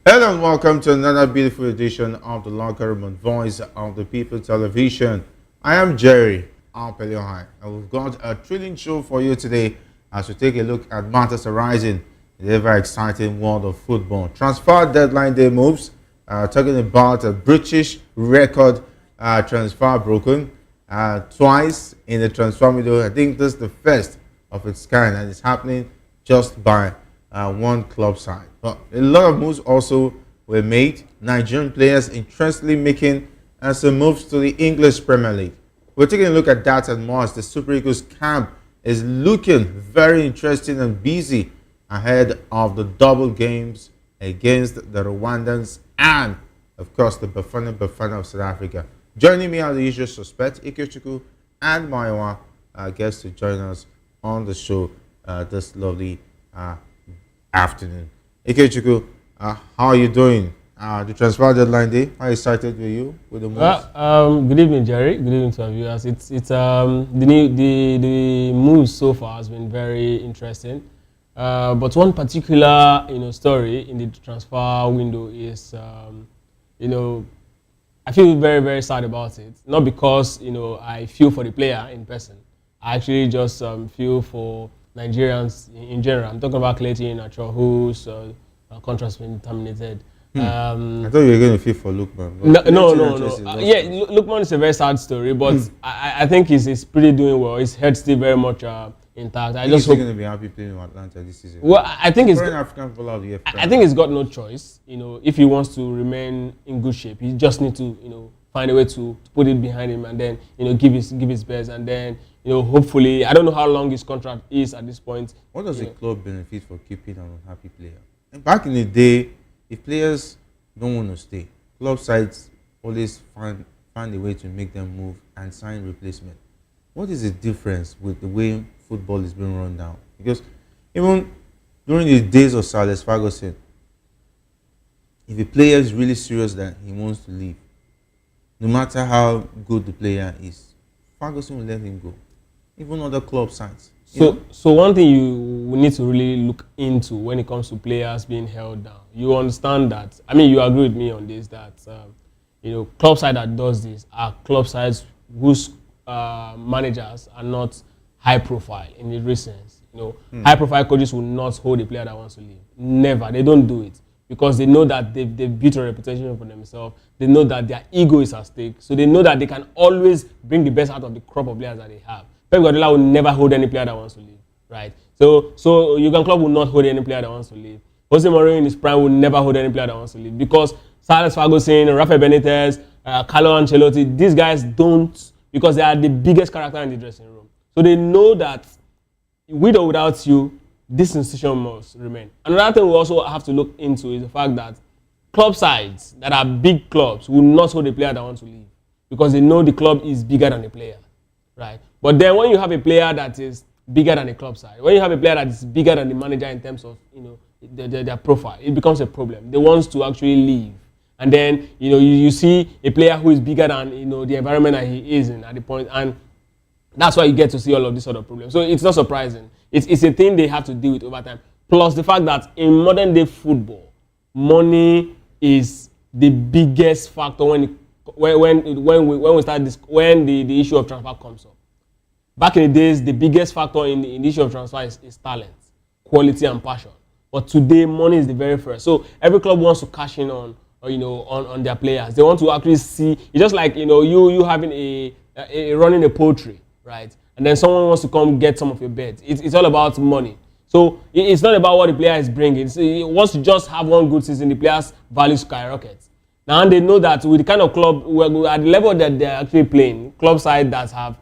Hello and welcome to another beautiful edition of the Locker Room and Voice of the People Television. I am Jerry Alpeliohai, and we've got a thrilling show for you today as we take a look at matters arising in the ever exciting world of football. Transfer deadline day moves, talking about a British record transfer broken twice in the transfer window. I think this is the first of its kind, and it's happening just by one club side. But a lot of moves also were made. Nigerian players interestingly making some moves to the English Premier League. We're taking a look at that and more as the Super Eagles camp is looking very interesting and busy ahead of the double games against the Rwandans and, of course, the Bafana of South Africa. Joining me are the usual suspects, Ikechukwu and Maiwa, guests to join us on the show this lovely afternoon. Ikechukwu, how are you doing? The transfer deadline day, how excited were you with the moves? Good evening, Jerry. Good evening to our viewers. The moves so far has been very interesting. But one particular story in the transfer window is I feel very, very sad about it. Not because I feel for the player in person. I actually just feel for Nigerians in general. I'm talking about Clayton Achor, whose contract has been terminated. I thought you were going to feel for Lukman. No. Lukman is a very sad story, but I think he's pretty doing well. His head's still very much intact. I just hope he's going to be happy playing in Atlanta this season. Well, I think it's African footballer of the year. I think he's got no choice. If he wants to remain in good shape, he just needs to find a way to put it behind him and then give his best, and then hopefully, I don't know how long his contract is at this point. What does a club benefit for keeping an unhappy player? And back in the day, if players don't want to stay, club sides always find a way to make them move and sign replacement. What is the difference with the way football is being run down? Because even during the days of Sir Alex Ferguson, if a player is really serious that he wants to leave, no matter how good the player is, Ferguson will let him go. Even other club sides. So one thing you need to really look into when it comes to players being held down, you understand that. I mean, you agree with me on this that club side that does this are club sides whose managers are not high profile in the recent. High profile coaches will not hold a player that wants to leave. Never. They don't do it because they know that they've built a reputation for themselves. They know that their ego is at stake. So they know that they can always bring the best out of the crop of players that they have. Pep Guardiola will never hold any player that wants to leave, right? So Jurgen Klopp will not hold any player that wants to leave. Jose Mourinho in his prime will never hold any player that wants to leave because Sir Alex Ferguson, Rafael Benitez, Carlo Ancelotti, these guys don't, because they are the biggest character in the dressing room. So they know that with or without you, this institution must remain. Another thing we also have to look into is the fact that club sides that are big clubs will not hold a player that wants to leave because they know the club is bigger than the player, right? But then when you have a player that is bigger than the club side, when you have a player that is bigger than the manager in terms of their profile, it becomes a problem. They want to actually leave. And then you see a player who is bigger than the environment that he is in at the point, and that's why you get to see all of this sort of problems. So it's not surprising. It's a thing they have to deal with over time. Plus the fact that in modern day football, money is the biggest factor when we start this, when the issue of transfer comes up. Back in the days, the biggest factor in the issue of transfer is talent, quality, and passion. But today, money is the very first. So every club wants to cash in on their players. They want to actually see. It's just like you having running a poultry, right? And then someone wants to come get some of your beds. It's all about money. So it's not about what the player is bringing. So he wants to just have one good season. The players' value skyrockets. Now they know that with the kind of club at the level that they're actually playing, club side that have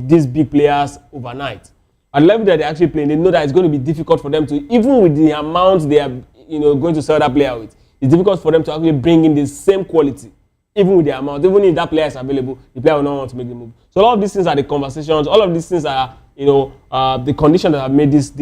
these big players overnight. At the level that they're actually playing, they know that it's going to be difficult for them to, even with the amount they are going to sell that player with, it's difficult for them to actually bring in the same quality, even with the amount. Even if that player is available, the player will not want to make the move. So all of these things are the conversations. All of these things are the conditions that have made this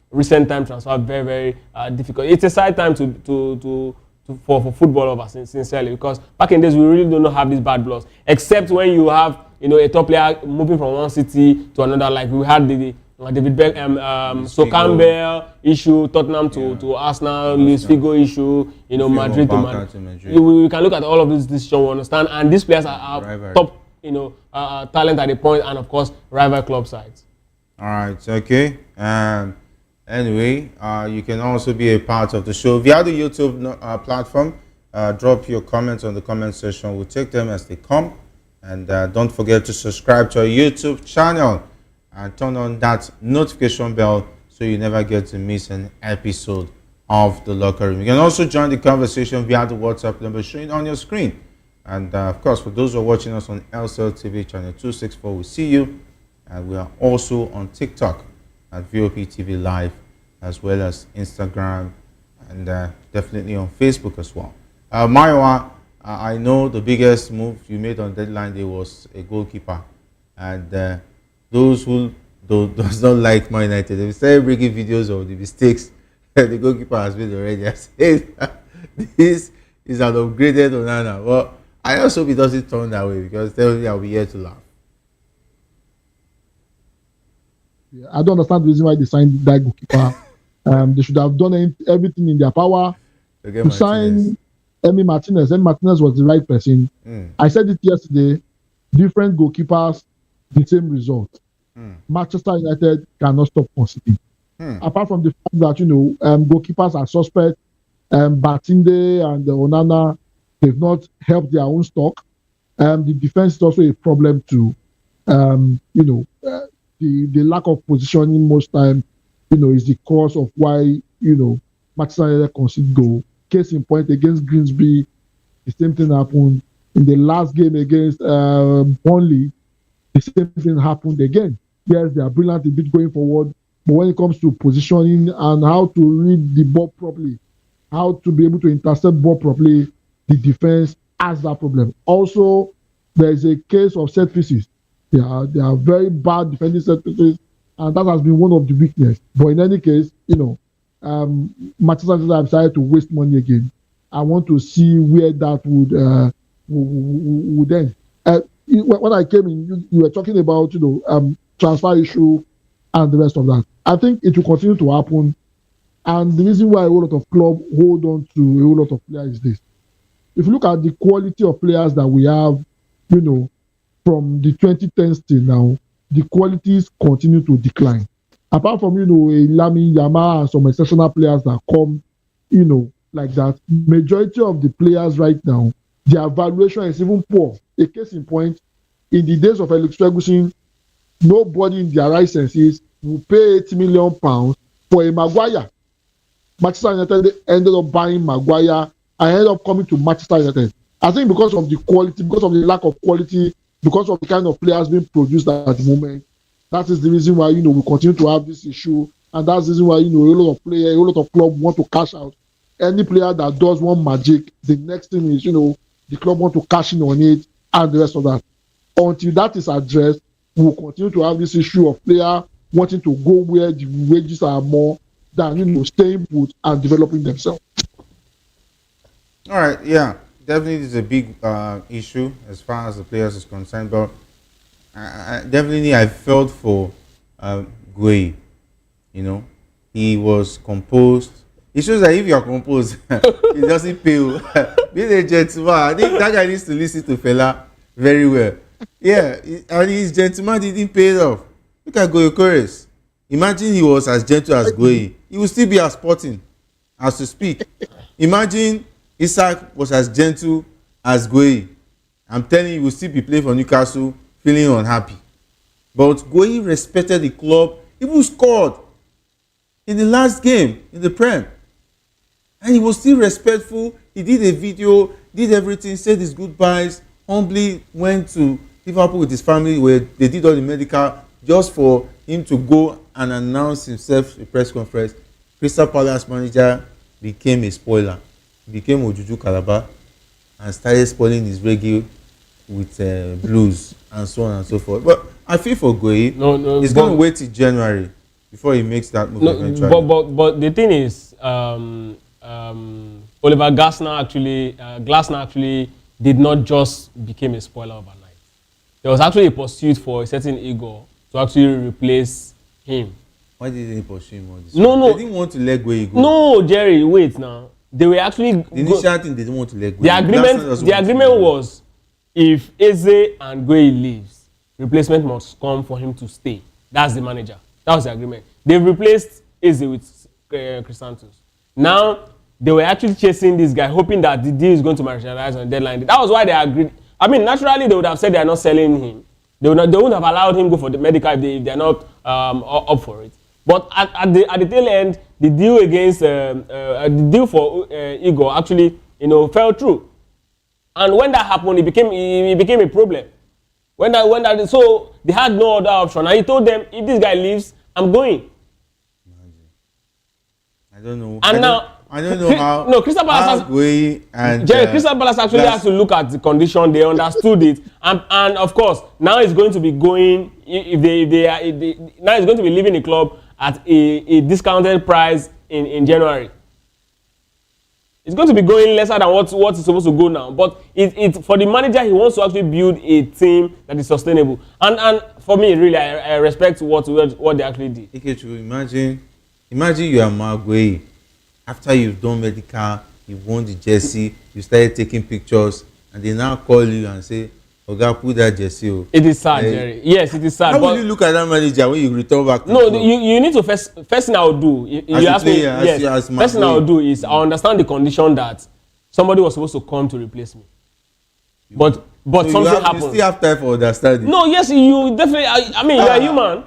recent time transfer very, very difficult. It's a side time for football lovers, sincerely, because back in days we really do not have these bad bloods, except when you have a top player moving from one city to another. Like we had the David Beckham, so Campbell issue, Tottenham to Arsenal, Luis Figo issue, Madrid to Madrid. We can look at all of these decisions, we understand, and these players are top, talent at the point, and of course, rival club sides. All right, okay. Anyway, you can also be a part of the show via the YouTube platform. Drop your comments on the comment section. We'll take them as they come. And don't forget to subscribe to our YouTube channel and turn on that notification bell so you never get to miss an episode of The Locker Room. You can also join the conversation via the WhatsApp number showing on your screen. And of course, for those who are watching us on LCL TV channel 264, we see you. And we are also on TikTok at VOP TV Live, as well as Instagram, and definitely on Facebook as well. Maiwa, I know the biggest move you made on deadline day was a goalkeeper, and those who does not like Man United, they started bringing videos of the mistakes that the goalkeeper has made already. I said this is an upgraded Onana. Well, I also hope it doesn't turn that way, because definitely I'll be here to laugh. Yeah, I don't understand the reason why they signed that goalkeeper. They should have done everything in their power to sign Emi Martinez. Emi Martinez was the right person. I said it yesterday. Different goalkeepers, the same result. Manchester United cannot stop conceding. Apart from the fact that goalkeepers are suspect, Batinde and Onana, they've not helped their own stock. The defense is also a problem too. The lack of positioning most times, is the cause of why Manchester United concede goal. Case in point, against Grimsby, the same thing happened. In the last game against Burnley, the same thing happened again. Yes, they are brilliant a bit going forward, but when it comes to positioning and how to read the ball properly, how to be able to intercept ball properly, the defense has that problem. Also, there is a case of set pieces. They are very bad defending set pieces, and that has been one of the weaknesses. But in any case, Manchester United have decided to waste money again. I want to see where that would end. When I came in, you were talking about transfer issue and the rest of that. I think it will continue to happen, and the reason why a whole lot of clubs hold on to a whole lot of players is this: if you look at the quality of players that we have, from the 2010s till now, the qualities continue to decline. Apart from, a Lami Yama and some exceptional players that come, like that, majority of the players right now, their valuation is even poor. A case in point, in the days of Alex Ferguson, nobody in their right senses will pay £80 million for a Maguire. Manchester United ended up buying Maguire and ended up coming to Manchester United. I think because of the quality, because of the lack of quality, because of the kind of players being produced at the moment, that is the reason why we continue to have this issue, and that's the reason why a lot of clubs want to cash out. Any player that does one magic, the next thing is the club want to cash in on it, and the rest of that. Until that is addressed, we will continue to have this issue of player wanting to go where the wages are more than staying put and developing themselves. All right, yeah. Definitely is a big issue as far as the players is concerned, but I felt for Gueye. He was composed. It shows that if you are composed, it doesn't pay. Being a gentleman, I think that guy needs to listen to Fela very well. Yeah, and his gentleman didn't pay it off. Look at Gueye Chorus. Imagine he was as gentle as Gueye. He would still be as sporting as to speak. Imagine Isaac was as gentle as Gueye. I'm telling you, he will still be playing for Newcastle feeling unhappy. But Gueye respected the club. He even scored in the last game in the Prem. And he was still respectful. He did a video, did everything, said his goodbyes, humbly went to Liverpool with his family where they did all the medical just for him to go and announce himself at a press conference. Crystal Palace manager became a spoiler. Became Ojuju Calabar and started spoiling his reggae with blues and so on and so forth. But I feel for Gueye, he's going to wait till January before he makes that move eventually. But the thing is, Oliver Glasner actually did not just become a spoiler overnight. There was actually a pursuit for a certain ego to actually replace him. Why didn't they pursue him on this? No, no. They didn't want to let go. No, Jerry, wait now. They were actually The initial thing they didn't want to let go. the agreement was if Eze and Gueye leaves, replacement must come for him to stay. That's the manager. That was the agreement. They've replaced Eze with Chrysanthus. Now they were actually chasing this guy, hoping that the deal is going to materialize on the deadline. That was why they agreed. I mean, naturally they would have said they are not selling him. They wouldn't have allowed him go for the medical if they are not up for it. But at the tail end, the deal against the deal for Igor actually, fell through. And when that happened, it became a problem. So they had no other option. And he told them, if this guy leaves, I'm going. I don't know. I don't know how. No, Crystal Palace Crystal Palace actually has to look at the condition. They understood it, and of course now it's going to be going. Now it's going to be leaving the club at a discounted price in January. It's going to be going lesser than what is supposed to go now. But it for the manager, he wants to actually build a team that is sustainable. And for me, really, I respect what they actually did. Imagine you are Maguire. After you've done medical, you won the jersey, you started taking pictures, and they now call you and say, Oga, put that jersey. It is sad, Jerry. Yes, it is sad. How will you look at that manager when you return back to the club? You need to first thing I would do. You ask me, yes. First thing I would do is I understand the condition that somebody was supposed to come to replace me. But so something happened. You still have time for understanding. No, yes, you definitely. I mean, you are human.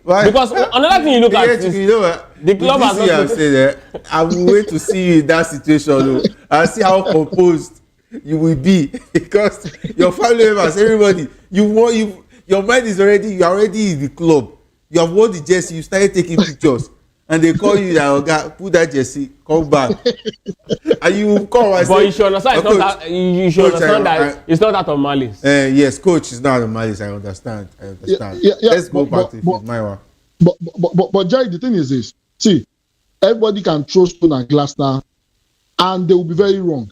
Why? Because another thing you look at is you know what? The club has not. I will wait to see you in that situation. And see how composed you will be, because your family members, everybody, your mind is already. You are already in the club. You have won the jersey. You started taking pictures, and they call you that, Oga, put that jersey, come back, and you come and say. But you should understand. You should understand that it's not that of malice. Yes, coach, it's not of malice. I understand. Yeah, Let's go back to Maiwa. But Jerry, the thing is this. See, everybody can throw stone at Glasner, and they will be very wrong.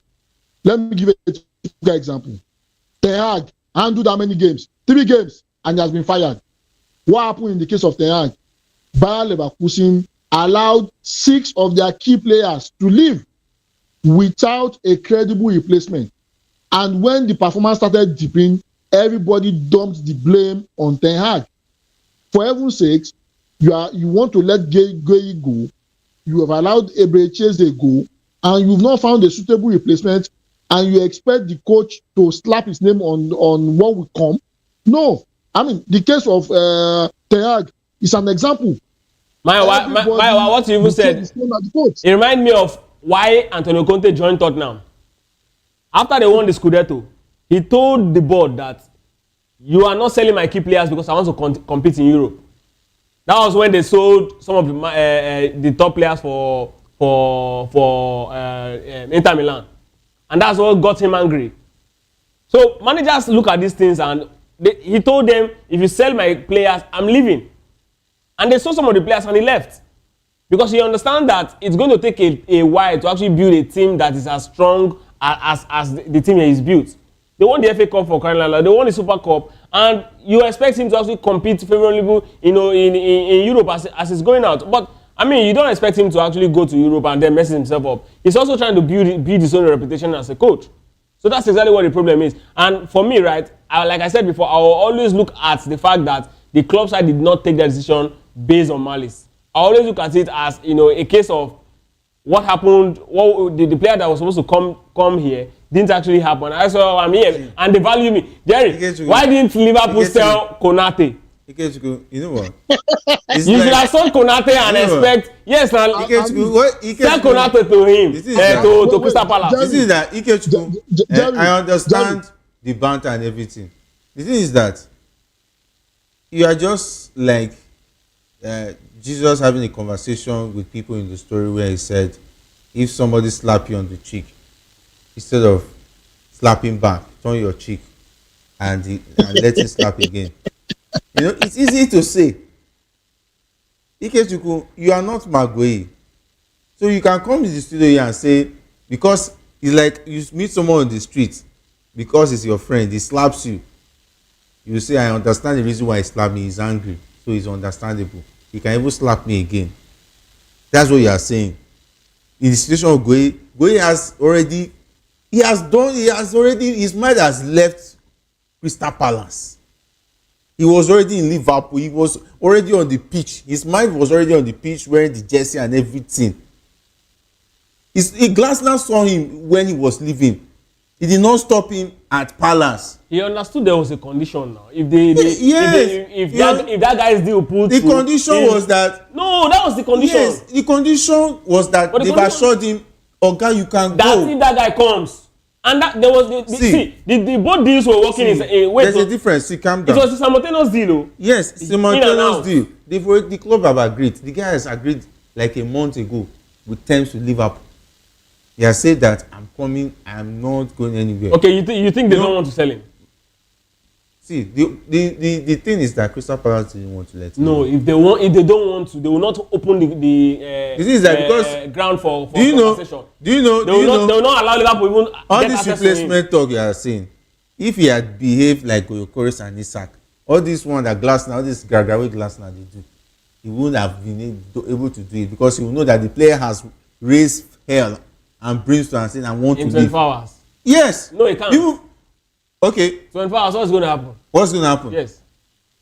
Let me give a typical example. Ten Hag handled how many games? 3 games, and he has been fired. What happened in the case of Ten Hag? Bayer Leverkusen allowed 6 of their key players to leave without a credible replacement. And when the performance started dipping, everybody dumped the blame on Ten Hag. For heaven's sakes, you want to let Gueye go. You have allowed Eberechieze go, and you've not found a suitable replacement, and you expect the coach to slap his name on what will come. No, I mean the case of Ten Hag is an example. What you even said, it reminds me of why Antonio Conte joined Tottenham. After they won the Scudetto, he told the board that you are not selling my key players because I want to compete in Europe. That was when they sold some of the top players for Inter Milan, and that's what got him angry. So managers look at these things, and he told them, if you sell my players, I'm leaving. And they sold some of the players and he left, because he understands that it's going to take a while to actually build a team that is as strong as the team he is built. They won the FA Cup for crying out loud. They won the Super Cup, and you expect him to actually compete favorably, in Europe as he's going out. But I mean, you don't expect him to actually go to Europe and then mess himself up. He's also trying to build his own reputation as a coach. So that's exactly what the problem is. And for me, right, like I said before, I will always look at the fact that the club side did not take that decision based on malice. I always look at it as, a case of what happened. What the player that was supposed to come here didn't actually happen. I saw I'm here and they value me. Jerry, why didn't Liverpool sell Konate? You know what? You should have sold Konate and expect. Yes, now sell Konate to him, to Crystal Palace. This is that Ikechukwu. I understand the banter and everything. The thing is that you are just like Jesus having a conversation with people in the story where he said, if somebody slap you on the cheek, instead of slapping back, turn your cheek and let him slap again. It's easy to say. Ikechukwu, you are not Maguire. So you can come to the studio here and say, because it's like you meet someone on the street, because it's your friend, he slaps you. You say, I understand the reason why he slapped me, he's angry. So it's understandable. he can even slap me again. That's what you are saying. In the situation of Goye has already his mind has left Crystal Palace. He was already in Liverpool. He was already on the pitch. His mind was already on the pitch, wearing the jersey and everything. Glasner saw him when he was leaving. He did not stop him at Palace. He understood there was a condition now. If that guy's deal pulled the condition was that. No, that was the condition. Yes, the condition was that they've assured him, Oga, you can go. If that guy comes, and that there was the both deals were working in there's a difference. See, calm down. It was a simultaneous deal. Oh. Yes, simultaneous deal. The club have agreed. The guy has agreed like a month ago with terms to Liverpool. He has said that I'm coming, I'm not going anywhere. Okay, you think they don't want to sell him? See, the thing is that Crystal Palace didn't want to let him. No, if they don't want to, they will not open the ground for conversation. They will not allow Liverpool even all get this access to him. replacement talk you are saying. If he had behaved like Goyokoris and Isak, all this one that Glasner, all this Garawe Glasner they do, he wouldn't have been able to do it because he will know that the player has raised hell and brimstone and saying I want to leave. 24 hours. Yes. No, he can't. Okay. 24 hours, what's going to happen? What's going to happen? Yes.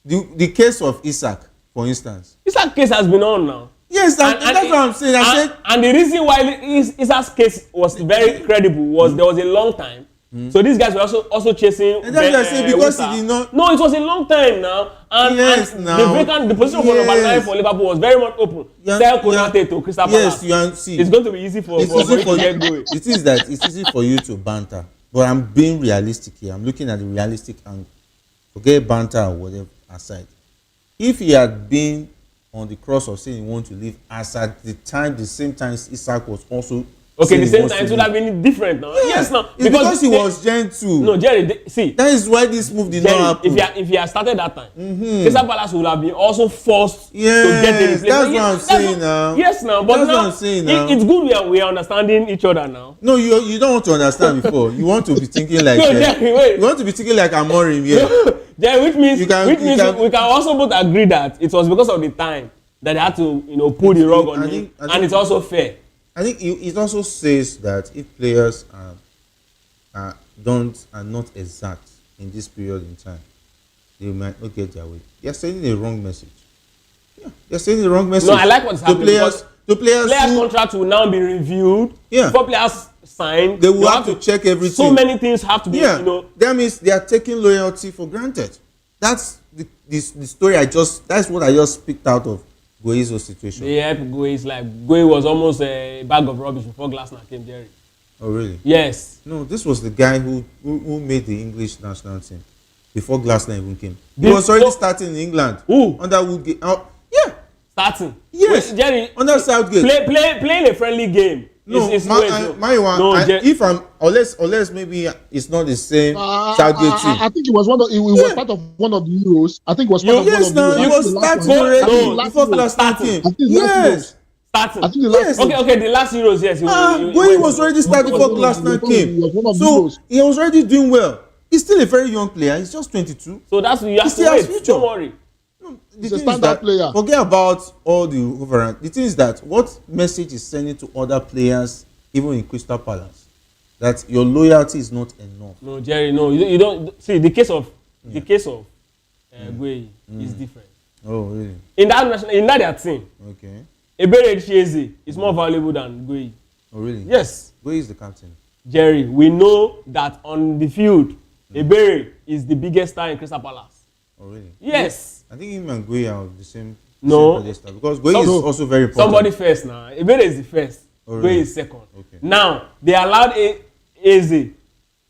The case of Isak, for instance. Isak's case has been on now. Yes, that's what I'm saying. And the reason why Isak's case was very credible was there was a long time. So these guys were also chasing. And that's what I say because he did not. No, it was a long time now. And the position for number 9 for Liverpool was very much open. Sell Konate to Crystal Palace. Yes, it's going to be easy for you to get going. It is that it's easy for you to banter, but I'm being realistic here. I'm looking at the realistic angle. Forget banter or whatever aside. If he had been on the cross of saying he wanted to leave, as at the same time Isak was also. Okay, the same time it would have been different now. Yeah. Yes, now because he was gentle. No, Jerry, see. That is why this move did not happen. If he had started that time, Crystal Palace would have been also forced to get a replacement. That's what I'm saying now. Yes, now, but that's now, what I'm saying now. It's good we are understanding each other now. No, you don't want to understand before. You want to be thinking like no, Jerry, wait. You want to be thinking like Amorim, yeah. Jerry, which means we can also both agree that it was because of the time that they had to pull the rug on him, and it's also fair. I think it also says that if players are not exact in this period in time, they might not get their way. You're sending a wrong message. Yeah, you're sending the wrong message. No, I like what's happening. The players' contract will now be reviewed. Yeah. Before players sign, they will have to check everything. So many things have to be. Yeah. That means they are taking loyalty for granted. That's the story that's what I just picked out of Goye's situation. Yeah, Goye was almost a bag of rubbish before Glasner came, Jerry. Oh, really? Yes. No, this was the guy who made the English national team before Glasner even came. He was already starting in England. Who? Under Woodgate. Yeah. Starting? Yes. Wait, Jerry. Under Southgate. Playing a friendly game. No, unless maybe it's not the same Southgate team. I think it was was part of one of the Euros. I think it was part of one of the Euros. He was starting already before Glasner came. Yes. Starting. I think the last okay, the last Euros, yes. Goye was already starting before Glasner came. So he was already doing well. He's still a very young player. He's just 22. So that's you have to wait. Don't worry. He's a standard player. Forget about all the overrun. The thing is that what message is sending to other players, even in Crystal Palace, that your loyalty is not enough. No, Jerry, no, you don't see the case of Goye is different. Oh, really? In that their team. Okay. Ebere Chieze is more valuable than Goye. Oh, really? Yes. Goye is the captain. Jerry, we know that on the field, Ebere is the biggest star in Crystal Palace. Oh, really? Yes. I think him and Goye are the same. No. Same because Goye is also very important. Somebody first now. Ebere is the first. Oh, really? Goye is second. Okay. Now, they allowed Eze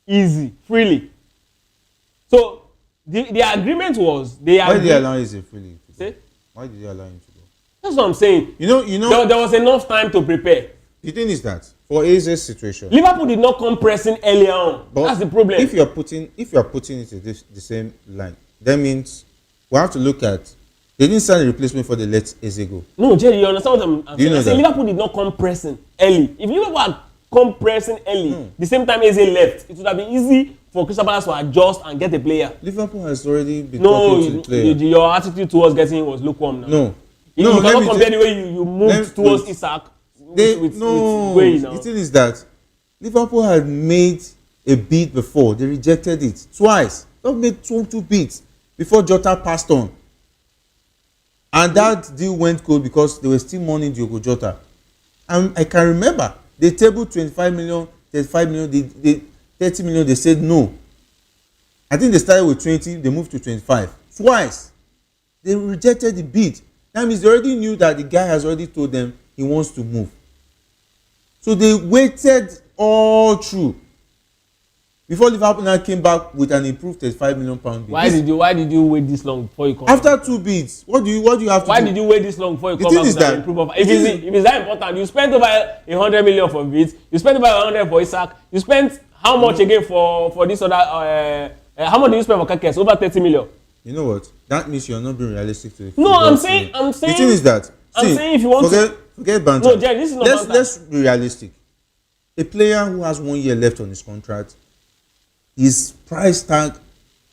easy, freely. So, the agreement was why did they allow Eze freely to go? Say? Why did they allow him to go? That's what I'm saying. You know. There was enough time to prepare. The thing is that for Eze's situation, Liverpool did not come pressing earlier on. But that's the problem. If you are putting it in the same line, that means we have to look at. They didn't sign a replacement for the let Eze go. No, Jerry, you understand what I'm saying? I say Liverpool did not come pressing early. If Liverpool had come pressing early, the same time Eze left, it would have been easy for Crystal Palace to adjust and get a player. Liverpool has already been talking to the player. Your attitude towards getting him was lukewarm now. No, You let cannot me compare the way you moved towards Isak with Gueye now. The thing is that Liverpool had made a bid before. They rejected it twice. They made two bids before Jota passed on. And that deal went cold because they were still mourning Diogo Jota. And I can remember they tabled 25 million, 35 million, they 30 million, they said no. I think they started with 20, they moved to 25. Twice. They rejected the bid. That means they already knew that the guy has already told them he wants to move. So they waited all through before Liverpool now came back with an improved 35 million pound bid. Why did you wait this long before you come after back? 2 bids? What do you have to Why do? did you wait this long before you The come thing back is with an that- improved offer? If it's that important, you spent over 100 million for Beats, you spent over 100 for Isak, you spent how much again for this other how much did you spend for Kakes? Over 30 million. You know what? That means you're not being realistic to the No, football I'm scene. saying The thing is that I'm saying if you want forget banter. No, Jerry, this is not banter. Let's be realistic. A player who has 1 year left on his contract, his price tag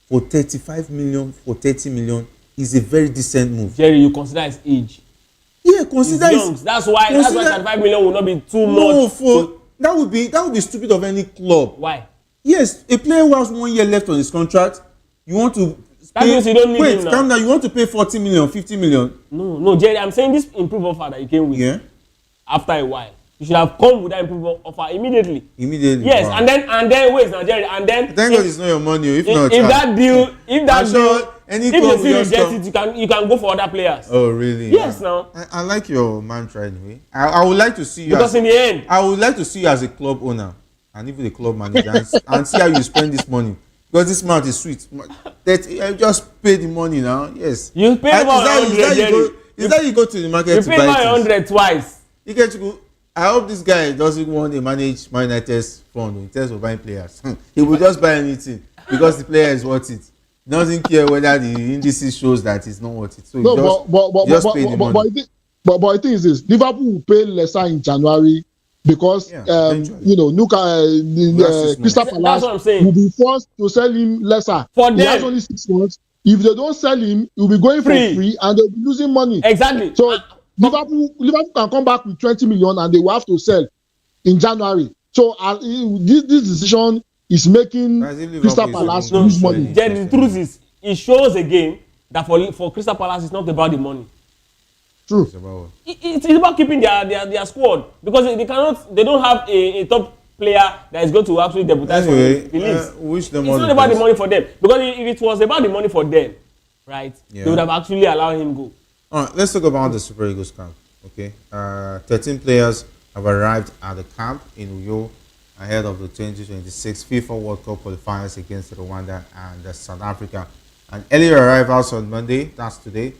for 35 million, for 30 million is a very decent move. Jerry, you consider his age. Yeah, consider He's young. That's why 35 million will not be too much. That would be stupid of any club. Why? Yes, a player who has 1 year left on his contract, you want to That means you don't need him now. calm down. You want to pay 40 million, 50 million. No, Jerry, I'm saying this improved offer that you came with. Yeah. After a while, you should have come with that improved offer immediately. Yes, wow. and then wait now, Jerry, and then Thank God it's not your money. If not, if that deal, if I'm sure any if club they will still just reject come. it, you can go for other players. Oh really? Yes, now. I like your mantra anyway. I would like to see you Because in the end, I would like to see you as a club owner and even the club manager and see how you spend this money. Because this month is sweet. That I just pay the money now. Yes. you pay about 100. Is that you go to the market You to pay buy about things? 100 twice. You get to go. I hope this guy doesn't want to manage Man United's fund in terms of buying players. He will just buy anything because the player is worth it. He doesn't care whether the indices shows that he's not worth it. So No, just pay the money. but I think is this: Liverpool will pay lesser in January because Crystal That's Palace what I'm saying. will be forced to sell him lesser. For He them. has only 6 months. If they don't sell him, he'll be going Free. for free and they'll be losing money. Exactly. So Liverpool can come back with 20 million and they will have to sell in January. So this decision is making As if Liverpool Crystal is Palace even lose going money. to Jerry, the truth is, it shows again that for Crystal Palace, it's not about the money. True. It's about what? It's about keeping their squad because they don't have a top player that is going to actually debutize Anyway, for the leagues. wish them It's all not the about the best. money for them because if it was about the money for them, right, Yeah. they would have actually allowed him go. All right, let's talk about the Super Eagles camp. Okay, 13 players have arrived at the camp in Uyo ahead of the 2026 FIFA World Cup qualifiers against Rwanda and South Africa. And earlier arrivals on Monday, that's today,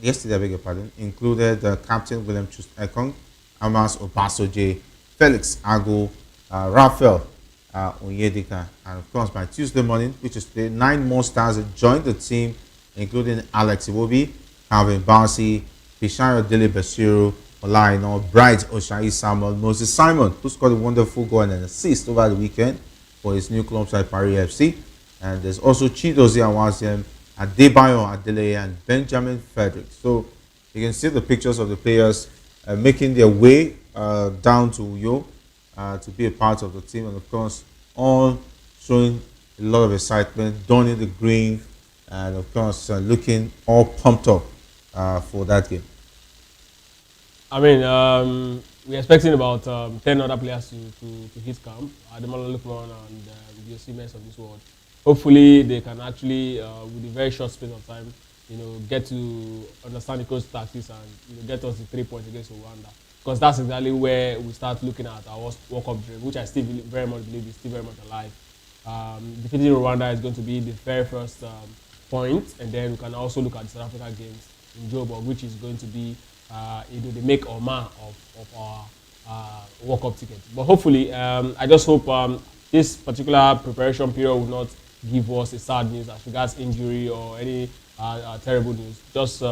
yesterday, I beg your pardon, included Captain William Chus-Ekong, Amos Obasoje, Felix Agu, Raphael Onyedika, and of course by Tuesday morning, which is today, 9 more stars have joined the team, including Alex Iwobi, Calvin Bassey, Pishayo Dele Basiru, Olaino, Bright Oshai Samuel, Moses Simon, who scored a wonderful goal and an assist over the weekend for his new club side Paris FC. And there's also Chidozie Awaziem, Adebayo Adeleye, and Benjamin Frederick. So you can see the pictures of the players making their way down to Uyo to be a part of the team. And of course, all showing a lot of excitement, donning the green, and of course, looking all pumped up for that game. I mean, we're expecting about 10 other players to hit camp. Ademola Lookman and the Osimhen of this world. Hopefully, they can actually, with a very short space of time, get to understand the coach tactics and get us the 3 points against Rwanda. Because that's exactly where we start looking at our World Cup dream, which I still very much believe is still very much alive. Defeating Rwanda is going to be the very first point, and then we can also look at the South Africa games in Joburg, which is going to be the make or mar of our World Cup ticket. But hopefully, I just hope this particular preparation period will not give us a sad news as regards injury or any terrible news. Just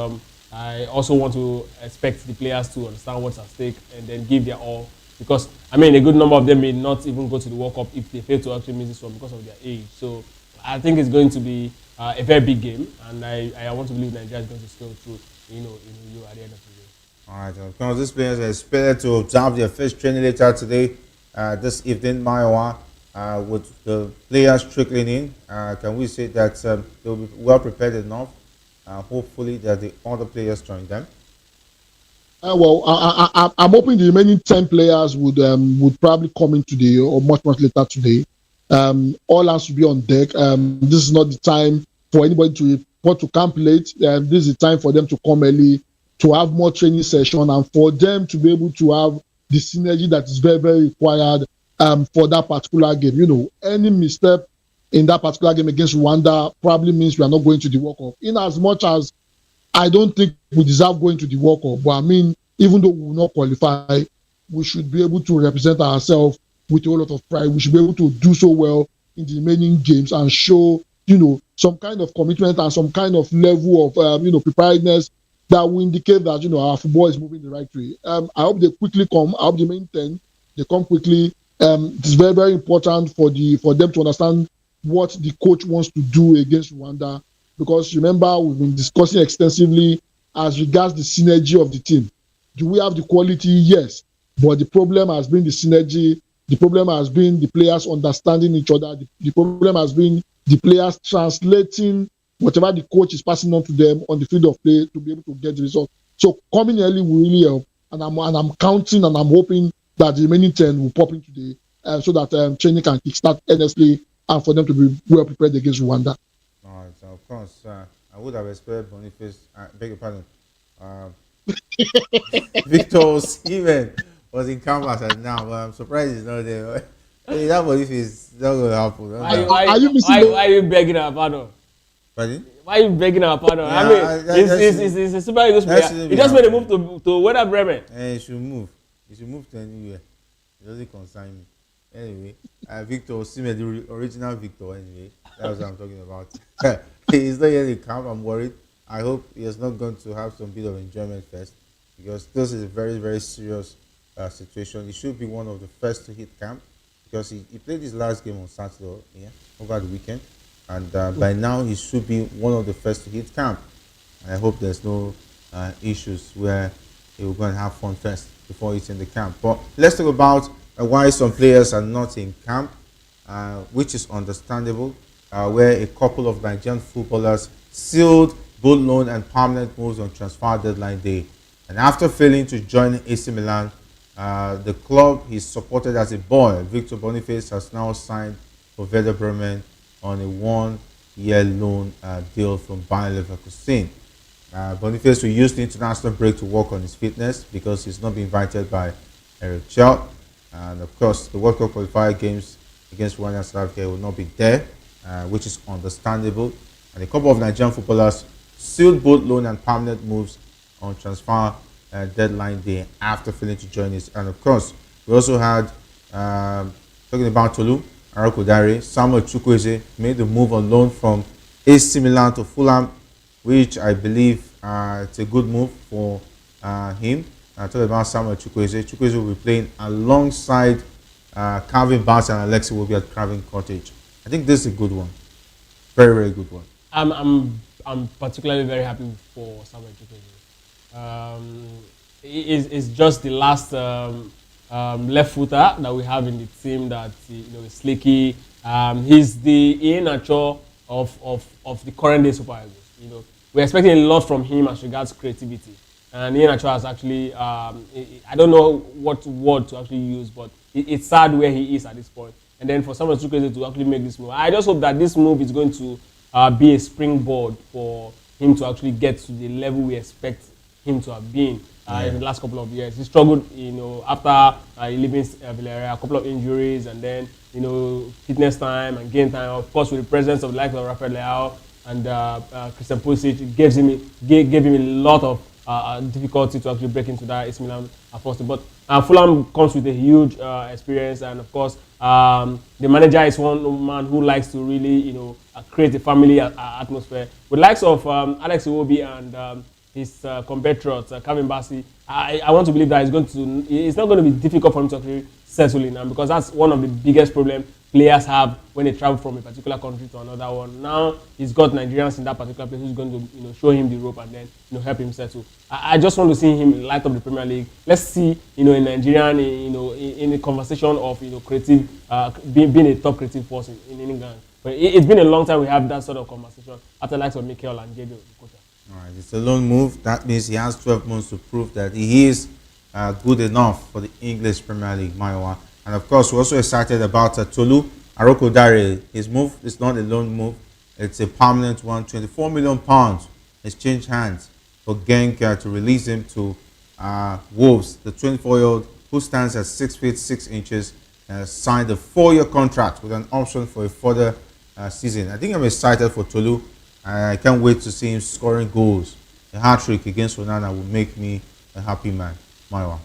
I also want to expect the players to understand what's at stake and then give their all, because I mean a good number of them may not even go to the World Cup if they fail to actually miss this one because of their age. So I think it's going to be a very big game, and I want to believe Nigeria is going to scale through. you at the end of the day. All right, because these players are expected to observe their first training later today, this evening, Maiwa, with the players trickling in. Can we say that they'll be well prepared enough? Hopefully, that the other players join them. Well, I'm hoping the remaining 10 players would probably come in today or much later today. All hands should be on deck. This is not the time for anybody to report to camp late. This is the time for them to come early, to have more training session, and for them to be able to have the synergy that is very required for that particular game. Any misstep in that particular game against Rwanda probably means we are not going to the World Cup. In as much as I don't think we deserve going to the World Cup, but I mean, even though we will not qualify, we should be able to represent ourselves with a lot of pride. We should be able to do so well in the remaining games and show, some kind of commitment and some kind of level of, preparedness that will indicate that, our football is moving the right way. I hope they quickly come. I hope the main 10, they come quickly. It's very important for them to understand what the coach wants to do against Rwanda. Because remember, we've been discussing extensively as regards the synergy of the team. Do we have the quality? Yes. But the problem has been the synergy. The problem has been the players understanding each other. The problem has been the players translating whatever the coach is passing on to them on the field of play to be able to get the result. So coming early will really help. And I'm counting and I'm hoping that the remaining 10 will pop in today so that training can kickstart earnestly and for them to be well prepared against Rwanda. All right, so of course, I would have expected Boniface, beg your pardon, Victor Osimhen was in canvas and now, but I'm surprised he's not there. Hey, that Boniface is not going to happen. Why are you begging our pardon? Pardon? Why are you begging our pardon? Yeah, I mean, it's a Super Eagles player. He just made a move to Werder Bremen. He should move. He should move to anywhere. It doesn't concern me. Anyway, Victor Osimhen, the original Victor, anyway. That's what I'm talking about. He's not yet in camp. I'm worried. I hope he is not going to have some bit of enjoyment first because this is a very serious situation. He should be one of the first to hit camp because he played his last game on Saturday, over the weekend. And by now, he should be one of the first to hit camp. And I hope there's no issues where he will go and have fun first before hitting the camp. But let's talk about why some players are not in camp, which is understandable, where a couple of Nigerian footballers sealed both loan and permanent moves on transfer deadline day. And after failing to join AC Milan, the club he supported as a boy, Victor Boniface, has now signed for Werder Bremen on a one-year loan deal from Bayer Leverkusen. Boniface will use the international break to work on his fitness because he's not been invited by Eric Chelt. And of course, the World Cup qualifier games against Rwanda and South Africa will not be there, which is understandable. And a couple of Nigerian footballers sealed both loan and permanent moves on transfer deadline day after failing to join us. And of course, we also had, talking about Tolu, Arakodare, Samuel Chukwueze made the move on loan from AC Milan to Fulham, which I believe it's a good move for him. Talking about Samuel Chukwueze. Chukwueze will be playing alongside Calvin Bass and Alexi will be at Craven Cottage. I think this is a good one. Very good one. I'm particularly very happy for Samuel Chukwueze. It's just the last left footer that we have in the team that is slicky. He's the Iheanacho of the current day Super Eagles. We're expecting a lot from him as regards creativity. And Iheanacho has actually, I don't know what word to actually use, but it's sad where he is at this point. And then for Samuel Chukwueze to actually make this move, I just hope that this move is going to be a springboard for him to actually get to the level we expect him to have been in the last couple of years. He struggled, after leaving Villarreal, a couple of injuries, and then fitness time and game time. Of course, with the presence of the likes of Rafael Leao and Christian Pulisic, it gave him a lot of difficulty to actually break into that AC Milan first. But Fulham comes with a huge experience, and of course, the manager is one man who likes to really, create a family atmosphere. With likes of Alex Iwobi and his compatriots, Kevin Bassey, I want to believe that it's not going to be difficult for him to actually settle in now, because that's one of the biggest problems players have when they travel from a particular country to another one. Now he's got Nigerians in that particular place who's going to show him the rope and then help him settle. I just want to see him light up the Premier League. Let's see a Nigerian in a conversation of creative being a top creative force in England. But it's been a long time we have that sort of conversation after the likes of Mikel and Jadon. All right, it's a loan move. That means he has 12 months to prove that he is good enough for the English Premier League, Maiwa. And of course, we're also excited about Tolu Arokodare. His move is not a loan move. It's a permanent one. £24 million has changed hands for Genk to release him to Wolves. The 24-year-old, who stands at 6 feet 6 inches, signed a 4-year contract with an option for a further season. I think I'm excited for Tolu. I can't wait to see him scoring goals. A hat-trick against Onana will make me a happy man. Maiwa.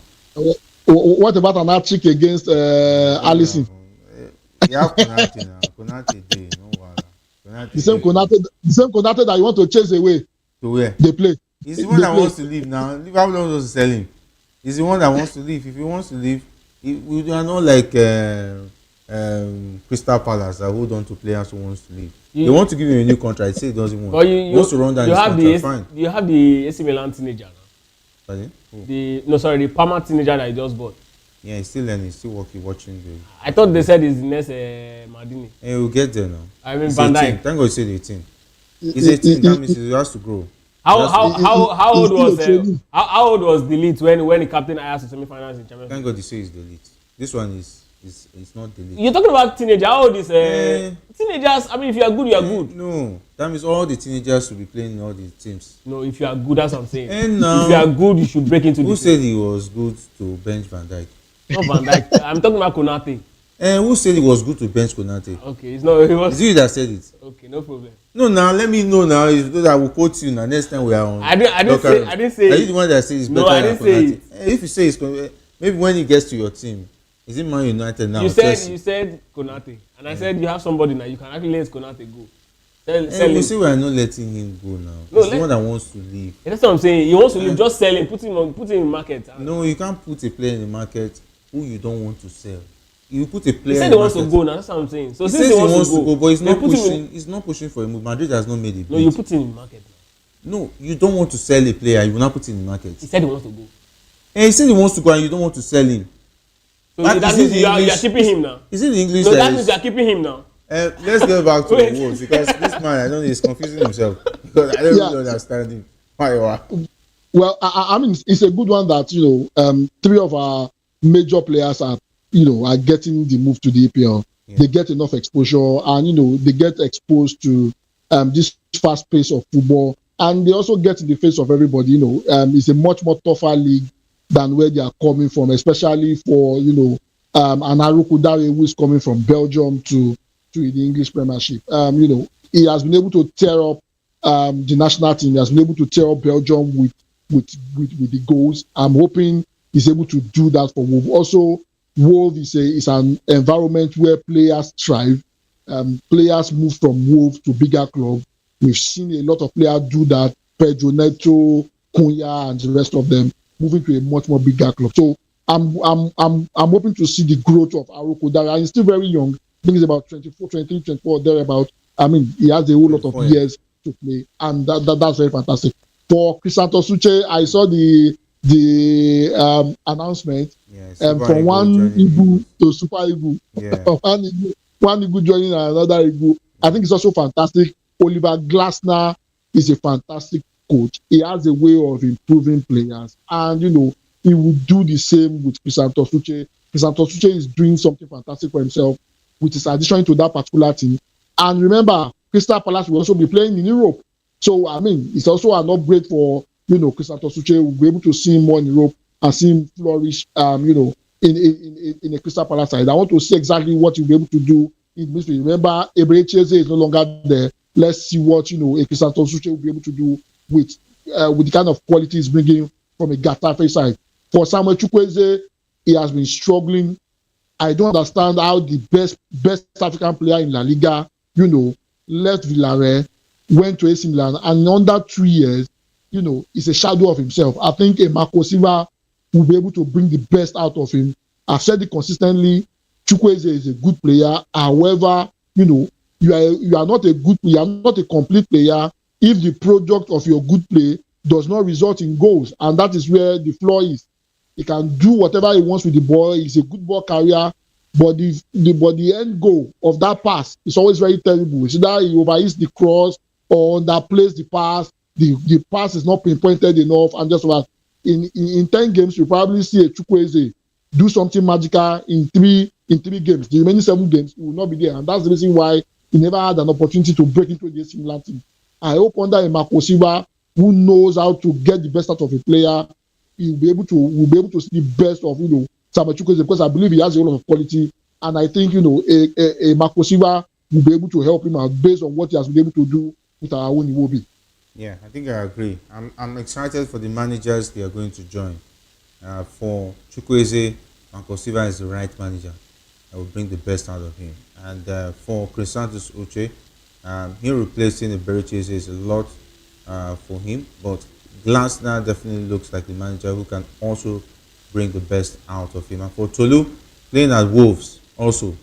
What about an hat-trick against Alisson? You have Konate now. Konate day, no wahala. The same Konate that you want to chase away. To where? They play. He's the one that wants to leave now. Liverpool wants to sell him. He's the one that wants to leave. If he wants to leave, we are not like Crystal Palace that hold on to players who wants to leave. They want to give him a new contract. Say he doesn't want. But he wants to run down his contract. Fine. You have the AC Milan teenager now. Pardon? The Parma teenager that he just bought. Yeah, he's still learning. He's still working, watching. I thought they said he's the next Maldini. Hey, we'll get there now. I mean, Van Dijk. Thank God you said 18. He's 18. That means he has to grow. How old was the lead when the captain Ajax to semi-finals in Champions League? Thank God you say he's the lead. This one is not the lead. You're talking about teenager. How old is teenagers? I mean, if you are good, you are good. No, that means all the teenagers should be playing in all the teams. No, if you are good, that's what I'm saying. And if you are good, you should break into. Who said he was good to bench Van Dijk? Not Van Dijk. I'm talking about Konate. And who said it was good to bench Konate? Okay, it's not. It was. Is you that said it? Okay, no problem. No, now let me know now. If I will quote you now. Next time we are on. I didn't say. Are you the one that says it's better than Konate? No, I didn't say it. If you say it's maybe when he gets to your team, is it Man United now? You said Konate, and I said you have somebody now. You can actually let Konate go. Sell we him. say we are not letting him go now. No, he's the one that wants to leave. That's what I'm saying. He wants to leave. Just sell him. Put him in the market. No, you can't put a player in the market who you don't want to sell. You put a player. He said he wants to go now. That's what I'm saying. So he since says he wants to go, but he's not pushing. He's not pushing for a move. Madrid has not made it. No, you put him in the market now. No, you don't want to sell a player. You will not put him in the market. He said he wants to go. And he said he wants to go, and you don't want to sell him. So that means you are keeping him now. Is it the English? No, that means you are keeping him now. Let's get back to the Wolves, because this man, I don't know, he's confusing himself because I don't really understand him. Well, I mean, it's a good one that 3 of our major players are getting the move to the EPL. Yeah. They get enough exposure, and they get exposed to this fast pace of football, and they also get in the face of everybody. It's a much more tougher league than where they are coming from, especially for an Arokodare who is coming from Belgium to the English Premiership. He has been able to tear up the national team. He has been able to tear up Belgium with the goals. I'm hoping he's able to do that for Wolves. Also, Wolves is an environment where players thrive. Players move from Wolves to bigger clubs. We've seen a lot of players do that. Pedro Neto, Cunha, and the rest of them moving to a much more bigger club. So I'm hoping to see the growth of Arokodare. He's still very young. I think he's about 24, 23, 24, thereabout. I mean, he has a whole lot of years to play, and that's very fantastic. For Crisanto Suche, I saw the announcement from one Igu to Super Igu. Yeah. one Igu joining another Igu. I think it's also fantastic. Oliver Glasner is a fantastic coach. He has a way of improving players, and he would do the same with Crisanto Suche. Crisanto Suche is doing something fantastic for himself with his addition to that particular team. And remember, Crystal Palace will also be playing in Europe. So, I mean, it's also an upgrade for, Crisanto Suche. We'll be able to see him more in Europe and see him flourish, in a Crystal Palace side. I want to see exactly what he'll be able to do in midfield. Remember, Eberechieze is no longer there. Let's see what, a Crisanto Suche will be able to do with the kind of quality he's bringing from a Getafe side. For Samuel Chukwueze, he has been struggling. I don't understand how the best African player in La Liga, left Villarreal, went to AC Milan, and in under 3 years, is a shadow of himself. I think a Marco Silva will be able to bring the best out of him. I've said it consistently. Chukwueze is a good player. However, you are not a good player, you are not a complete player if the product of your good play does not result in goals, and that is where the flaw is. He can do whatever he wants with the ball. He's a good ball carrier, but the end goal of that pass is always very terrible. It's either he overhits the cross or underplays the pass. The pass is not pinpointed enough, and just about in 10 games you probably see a Chukwueze do something magical in three games. The remaining 7 games he will not be there, and that's the reason why he never had an opportunity to break into the similar team. I hope under a Marco Silva who knows how to get the best out of a player, we'll be able to see the best of Samuel Chukwueze, because I believe he has a lot of quality, and I think a Marco Silva will be able to help him out based on what he has been able to do with our own Iwobi. Yeah, I think I agree. I'm excited for the managers they are going to join. For Chukwueze, Marco Silva is the right manager. I will bring the best out of him. And for Chris Santos Uche, him replacing Ebericheze is a lot for him, but Glasner definitely looks like the manager who can also bring the best out of him. And for Tolu, playing at Wolves also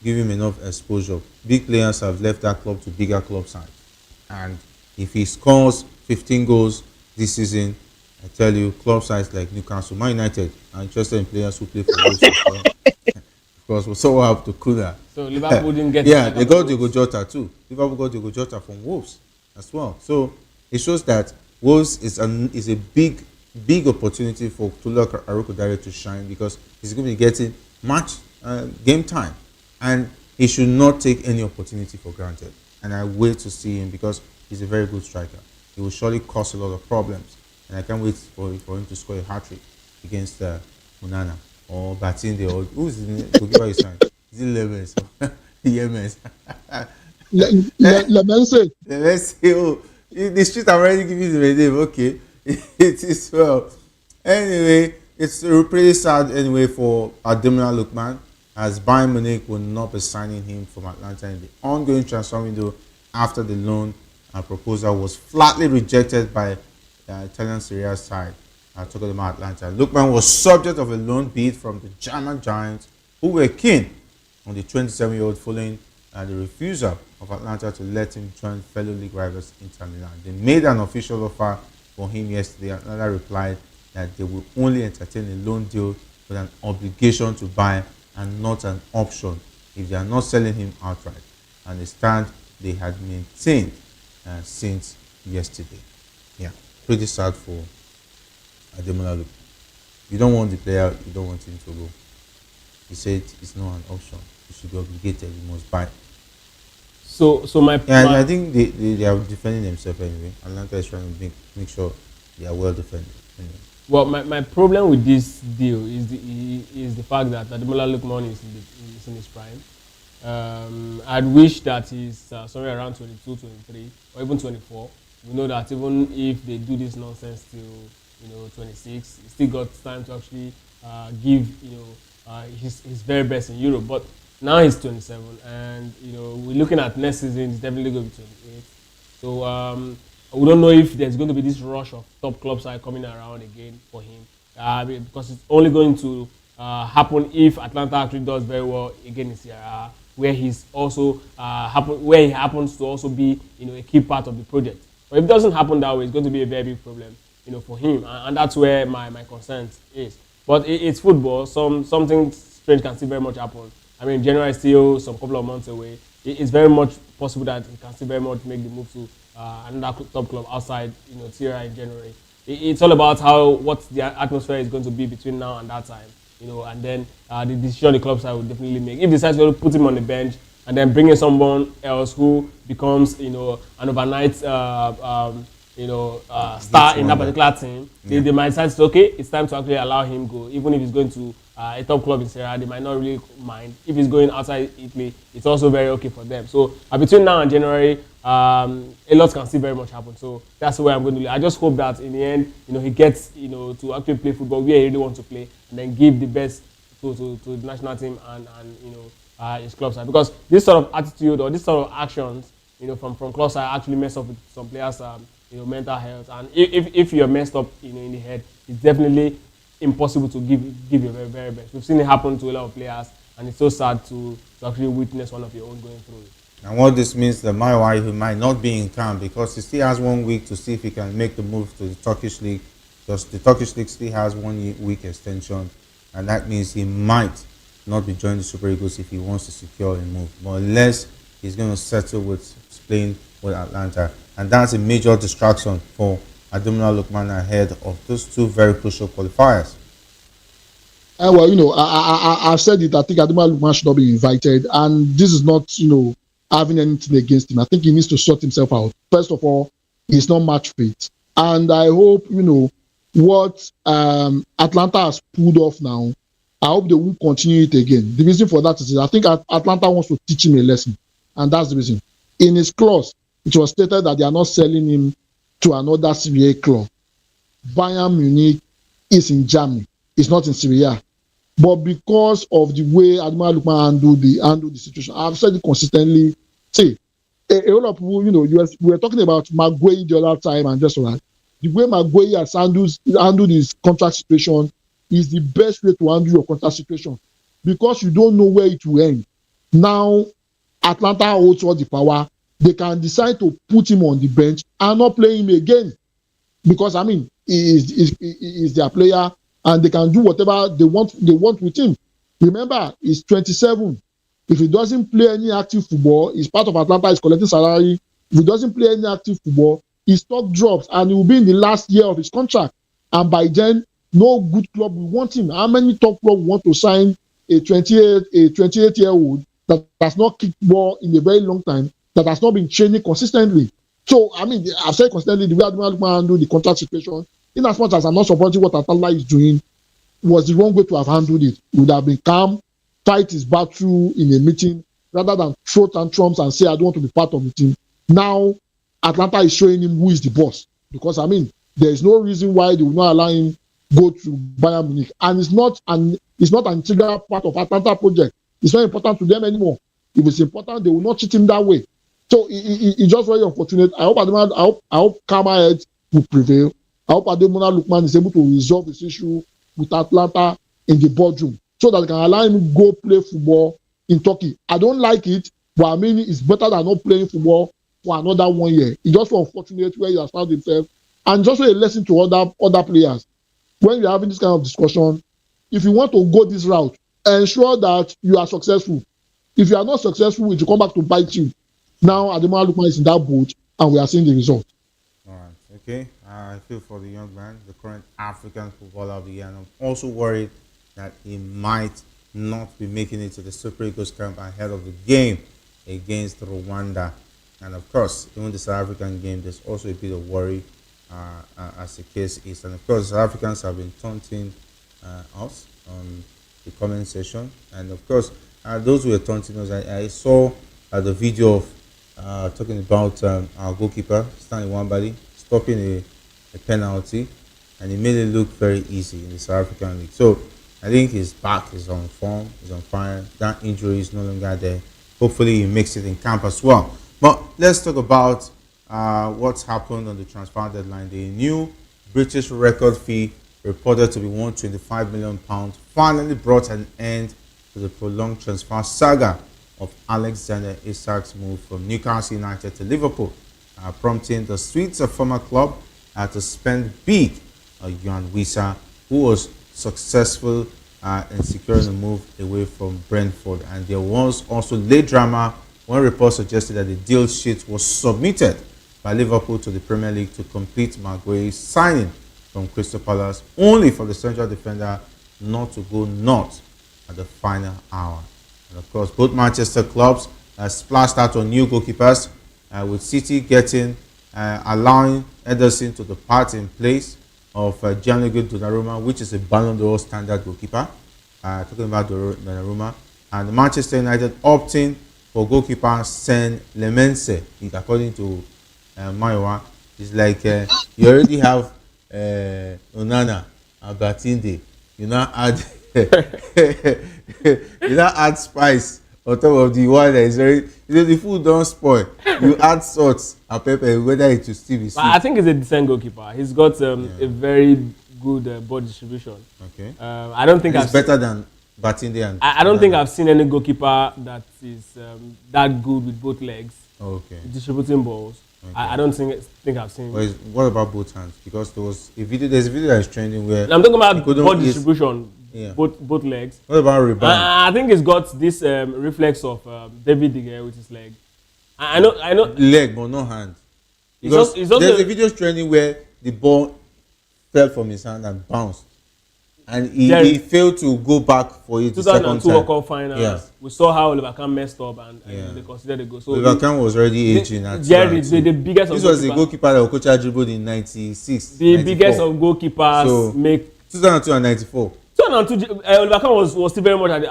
give him enough exposure. Big players have left that club to bigger club sides, and if he scores 15 goals this season, I tell you, club sides like Newcastle, Man United are interested in players who play for Wolves. Because we saw how to Kuna. So Liverpool didn't get. Yeah, they got Diogo Jota too. Liverpool got Diogo Jota from Wolves as well. So it shows that Wolves is a big opportunity for Tolu Arokodare to shine, because he's going to be getting match game time, and he should not take any opportunity for granted. And I wait to see him, because he's a very good striker. He will surely cause a lot of problems, and I can't wait for him to score a hat-trick against Munana or Batinde, or who's the goalkeeper he's trying? Is it Lemens? Lemens. Let's say, oh, the street I'm already giving you the name. Okay, it is well. Anyway, it's pretty sad anyway for Ademola Lookman, as Bayern Munich will not be signing him from Atlanta in the ongoing transfer window after the loan proposal was flatly rejected by Italian Serie A side. Talking about Atlanta, Lookman was subject of a loan bid from the German giants, who were keen on the 27-year-old following the refusal of Atlanta to let him join fellow league rivals Inter Milan. They made an official offer for him yesterday. Atlanta replied that they will only entertain a loan deal with an obligation to buy and not an option if they are not selling him outright, and the stand they had maintained since yesterday. Yeah, pretty sad for Ademola Lookman. You don't want the player, you don't want him to go. He said it's not an option. You should be obligated, you must buy. So I think they are defending themselves anyway. Atlanta is trying to make sure they are well defended. Anyway. Well, my problem with this deal is the fact that Ademola Lookman is in his prime. I'd wish that he's somewhere around 22, 23, or even 24. We know that even if they do this nonsense till 26, he still got time to actually give his very best in Europe. But now he's 27, and we're looking at next season. He's definitely going to be 28. So we don't know if there's going to be this rush of top clubs side coming around again for him, because it's only going to happen if Atlanta actually does very well again in Serie A, where he's also where he happens to also be a key part of the project. But if it doesn't happen that way, it's going to be a very big problem for him, and that's where my concern is. But it's football. Something strange can still very much happen. I mean, January is still some couple of months away. It's very much possible that he can still very much make the move to another top club outside Serie A in January. It's all about what the atmosphere is going to be between now and that time. And then the decision the club side will definitely make. If they decide to put him on the bench and then bring in someone else who becomes an overnight star in that particular team, they might decide to okay, it's time to actually allow him go, even if he's going to a top club in Serie A. They might not really mind. If he's going outside Italy, it's also very okay for them. So between now and January, a lot can still very much happen. So that's where I'm going to leave. I just hope that in the end, he gets to actually play football where he really wants to play, and then give the best to the national team and his club side. Because this sort of attitude or this sort of actions, from club side actually mess up with some players' mental health. And if you're messed up, in the head, it's definitely impossible to give your very, very best. We've seen it happen to a lot of players, and it's so sad to actually witness one of your own going through it. And what this means that my wife he might not be in camp because he still has 1 week to see if he can make the move to the Turkish league. Because the Turkish league still has 1 week extension, and that means he might not be joining the Super Eagles if he wants to secure a move. But unless he's going to settle with playing with Atlanta, and that's a major distraction for Ademola Lookman ahead of those two very crucial qualifiers. Well, I've said it. I think Adama Lukman should not be invited, and this is not, having anything against him. I think he needs to sort himself out. First of all, he's not match fit, and I hope what Atlanta has pulled off now. I hope they won't continue it again. The reason for that is I think Atlanta wants to teach him a lesson, and that's the reason. In his clause, it was stated that they are not selling him to another Serie A club. Bayern Munich is in Germany. It's not in Serie A. But because of the way Ademola Lookman handled the situation, I've said it consistently. See, a lot of people, we were talking about Maguire the other time and just like the way Maguire has handled his contract situation is the best way to handle your contract situation because you don't know where it will end. Now, Atlanta holds all the power. They can decide to put him on the bench and not play him again because he is their player. And they can do whatever they want with him. Remember, he's 27. If he doesn't play any active football, he's part of Atlanta, he's collecting salary. If he doesn't play any active football, his stock drops and he will be in the last year of his contract. And by then, no good club will want him. How many top clubs want to sign a 28-year-old that has not kicked ball in a very long time, that has not been training consistently? So, I've said consistently, the way Ademola Lookman handled the contract situation, in as much as I'm not supporting what Atalanta is doing, was the wrong way to have handled it. He would have been calm, fight his battle in a meeting, rather than throw tantrums and say, I don't want to be part of the team. Now, Atlanta is showing him who is the boss. Because, there is no reason why they will not allow him go to Bayern Munich. And it's not an integral part of Atlanta project. It's not important to them anymore. If it's important, they will not treat him that way. So, it's just very unfortunate. I hope calmer heads will prevail. I hope Ademola Lookman is able to resolve this issue with Atlanta in the boardroom so that they can allow him to go play football in Turkey. I don't like it, but it's better than not playing football for another 1 year. It's just unfortunate where he has found himself. And just a lesson to other players. When you're having this kind of discussion, if you want to go this route, ensure that you are successful. If you are not successful, it will come back to bite you. Now, Ademola Lookman is in that boat, and we are seeing the result. All right, okay. I feel for the young man, the current African footballer of the year, and I'm also worried that he might not be making it to the Super Eagles camp ahead of the game against Rwanda. And of course, even the South African game, there's also a bit of worry as the case is. And of course, South Africans have been taunting us on the comment section. And of course, those who are taunting us, I saw the video of talking about our goalkeeper, Stanley Wambali, stopping a penalty, and he made it look very easy in the South African League. So I think his back is on form, he's on fire. That injury is no longer there. Hopefully he makes it in camp as well. But let's talk about what's happened on the transfer deadline. The new British record fee, reported to be £125 million, finally brought an end to the prolonged transfer saga of Alexander Isak's move from Newcastle United to Liverpool, prompting the Swedes, a former club, to spend big on Johan Wissa, who was successful in securing a move away from Brentford. And there was also late drama when reports suggested that the deal sheet was submitted by Liverpool to the Premier League to complete Maguire's signing from Crystal Palace, only for the central defender not to go north at the final hour. And of course, both Manchester clubs splashed out on new goalkeepers, with City allowing Ederson to depart in place of Gianluigi Donnarumma, which is a Ballon d'Or standard goalkeeper. Talking about Donnarumma, and Manchester United opting for goalkeeper Sen Lemense. According to Mayowa, it's like you already have Onana and Batinde. You now add you now add spice on top of the one that is very, the food don't spoil. You add salt and pepper, whether it will still be sweet. I think he's a decent goalkeeper. He's got a very good ball distribution. Okay. I don't think it's better than Batinde and. I don't think I've seen any goalkeeper that is that good with both legs. Okay. Distributing balls. Okay. I don't think I've seen. What about both hands? Because there's a video that is trending where. I'm talking about ball distribution. Yeah. Both legs. What about rebound? I think it's got this reflex of David De Gea with his leg. I know. Leg, but no hand. Because there's a video trending where the ball fell from his hand and bounced, and he failed to go back for it. 2002 World Cup finals. Yeah. We saw how Oliver Kahn messed up and they considered a goal. So Oliver Kahn was already aging at the biggest. This was the goalkeeper that Okocha dribbled in '96. The 94. Biggest of goalkeepers make 2002 and '94. 2002, Oliver Kahn was still very much at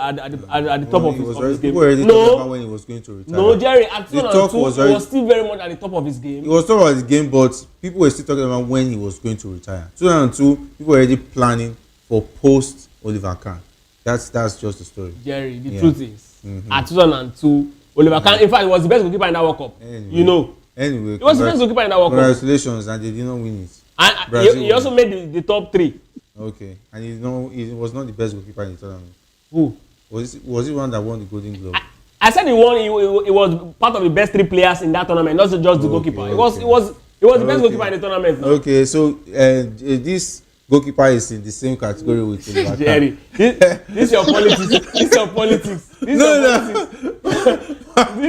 the top of his game. No, when he was going to retire. No, Jerry, at 2002 was still very much at the top of his game. He was talking about his game, but people were still talking about when he was going to retire. 2002, people were already planning for post Oliver Kahn. That's just the story. Jerry, the truth is, at 2002, Oliver Kahn, in fact, he was the best goalkeeper in that World Cup. Anyway, he was the best goalkeeper in that World Cup. Congratulations, and they did not win it. And he also made the top 3. Okay, and he was not the best goalkeeper in the tournament. Who? Was he one that won the Golden Glove? I said he won. He was part of the best 3 players in that tournament, not just the goalkeeper. Okay. He was the best goalkeeper in the tournament. Now. Okay, so this goalkeeper is in the same category with Oliver Kahn. Jerry, this is your politics. This is your politics. This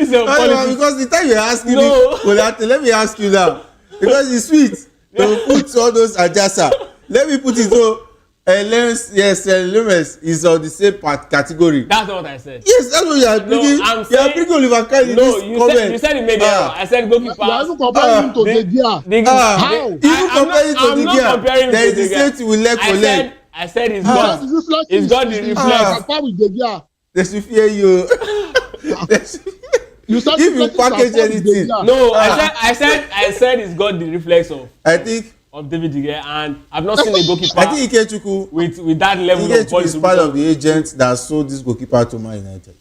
is your politics. Because the time you're asking me, let me ask you now. Because it's sweet. They put all those adjasa. Let me put it so Lens is on the same category. That's not what I said. Yes, that's what you are bringing. You are bringing Oliver Kahn in this comment. You said it made error. I said goalkeeper. You are even comparing him to De Gea. How? Even comparing to De Gea, there is the same thing with leg for leg. I said he's got the reflex. Compare with De Gea. They should fear you. You said if you package anything. No, I said he's got the reflex of. I think. Of David De Gea, and I've not seen a goalkeeper. I think Ikechukwu with that level of ball is part of the agent that sold this goalkeeper to Man United.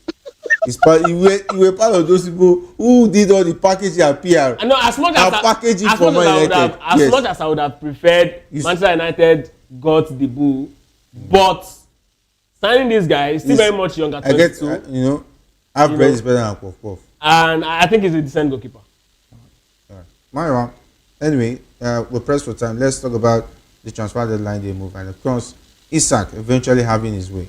You were part of those people who did all the packaging and PR. I know as much as packaging for Man United. As much as I would have preferred Manchester United got the bull, but signing this guy is still very much younger. 22. I've bread is better than puff puff. And I think he's a decent goalkeeper. Myra, anyway, we're pressed for time. Let's talk about the transfer deadline day move, and of course, Isak eventually having his way.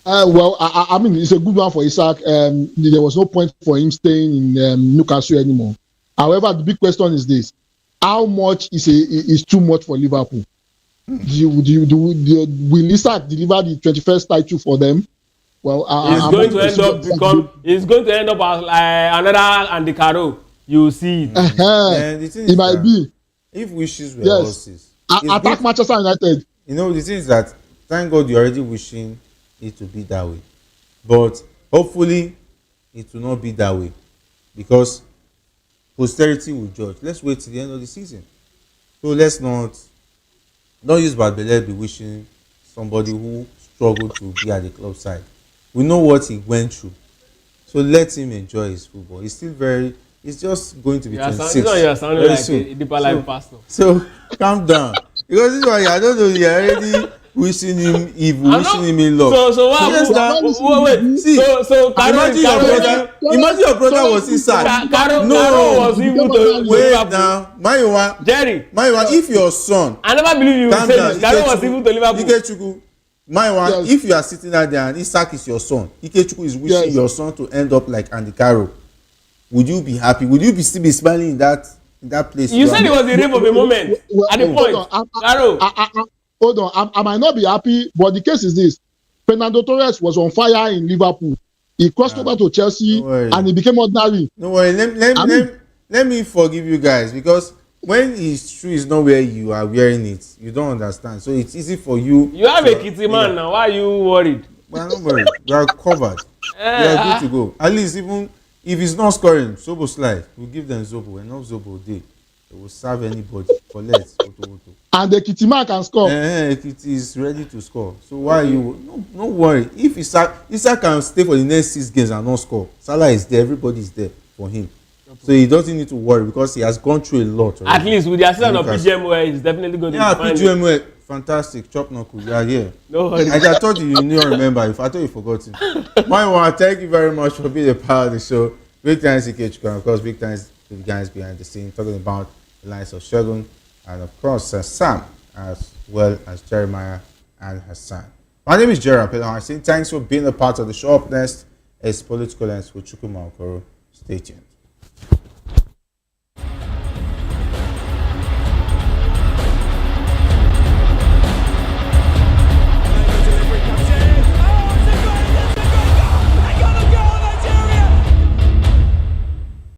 Well, I mean, it's a good one for Isak. There was no point for him staying in Newcastle anymore. However, the big question is this: how much is too much for Liverpool? Will Isak deliver the 21st title for them? Well, he's going to end up as another Andy Carroll. You see it. It might be. If wishes were horses. Attack Manchester United. The thing is that, thank God you're already wishing it to be that way. But hopefully, it will not be that way. Because posterity will judge. Let's wait till the end of the season. So let's not use bad belly be wishing somebody who struggled to be at the club side. We know what he went through. So let him enjoy his football. It's just going to be 26. You're sounding like a deeper life pastor. So calm down. Because this one, I don't know, you're already wishing him evil, wishing him in love. So what? Wait. See, imagine your brother was Isak. No, was evil to wait now. Mayowa. Jerry. Mayowa, if your son. I never believe you would say this. Karo was evil to Liverpool. Ikechukwu. Mayowa, if you are sitting out there and Isak is your son, Ikechukwu is wishing your son to end up like Andy Carroll. Would you be happy? Would you still be smiling in that place? You said it was the rape of a moment. At the point, hold on. I might not be happy, but the case is this: Fernando Torres was on fire in Liverpool. He crossed over to Chelsea and he became ordinary. No worry. Let me forgive you guys, because when his shoe is not where you are wearing it, you don't understand. So it's easy for you. You have a kitty man now. Why are you worried? Well, don't worry. We are covered. We are good to go. At least even if he's not scoring, Zobo slide. We'll give them Zobo. Enough Zobo day. They will serve anybody. Collect. And the Kitiman can score. It is ready to score. So why you no worry. If Isak can stay for the next 6 games and not score, Salah is there. Everybody is there for him. So he doesn't need to worry because he has gone through a lot already. At least with the assistance of PGMOL, he's definitely going to find PGMOL, fantastic. Chop knuckle, you are here. No worries. I thought you didn't remember. If I thought you forgot it. My one, thank you very much for being a part of the show. Big thanks to Ikechukwu, of course, big thanks to the guys behind the scene, talking about the likes of Shogun and, of course, Sam, as well as Jeremiah and Hassan. My name is Jerry Apelon. Thanks for being a part of the show. Up next is Political Lens with Chukwuma Okoro. Stay tuned.